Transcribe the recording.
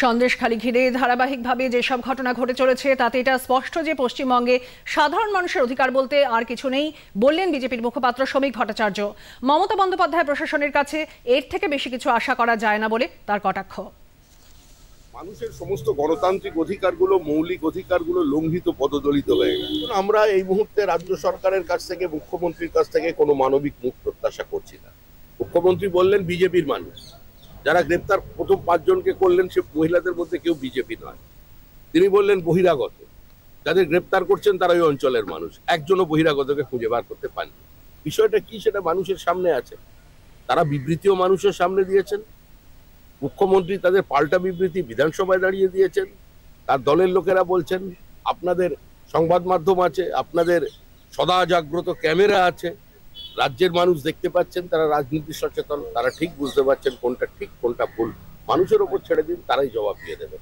সন্দেশখালী ঘিরে ধারাবাহিকভাবে যেসব ঘটনা ঘটে চলেছে তাতে এটা স্পষ্ট যে পশ্চিমবঙ্গে সাধারণ মানুষের অধিকার বলতে আর কিছু নেই বললেন বিজেপির মুখপাত্র শ্রমিক ভট্টাচার্য। মমতা বন্দ্যোপাধ্যায় প্রশাসনের কাছে এর থেকে বেশি কিছু আশা করা যায় না বলে তার কটাক্ষ। মানুষের সমস্ত গণতান্ত্রিক অধিকারগুলো, মৌলিক অধিকারগুলো লঙ্ঘিত, পদদলিত হয়ে গেছে। আমরা এই মুহূর্তে রাজ্য সরকারের কাছ থেকে, মুখ্যমন্ত্রীর কাছ থেকে কোনো মানবিক মুখ প্রত্যাশা করছি না। মুখ্যমন্ত্রী বললেন বিজেপির মানুষ যারা গ্রেপ্তার প্রথম 5 জনকে করলেন, সে মহিলাদের মধ্যে কেউ বিজেপি নয়। তিনি বললেন বহিরাগত, যাদের গ্রেপ্তার করছেন তারা ওই অঞ্চলের মানুষ। একজনও বহিরাগতকে খুঁজে বার করতে পারেনি। বিষয়টা কি সেটা মানুষের সামনে আছে। তারা বিবৃতিও মানুষের সামনে দিয়েছেন। মুখ্যমন্ত্রী তাদের পাল্টা বিবৃতি বিধানসভায় দাঁড়িয়ে দিয়েছেন। তার দলের লোকেরা বলছেন আপনাদের সংবাদ মাধ্যম আছে, আপনাদের সদা জাগ্রত ক্যামেরা আছে, রাজ্যের মানুষ দেখতে পাচ্ছেন, তারা রাজনীতি সচেতন, তারা ঠিক বুঝতে পারছেন কোনটা ঠিক কোনটা ভুল। মানুষের ওপর ছেড়ে দিন, তারাই জবাব দিয়ে দেবে।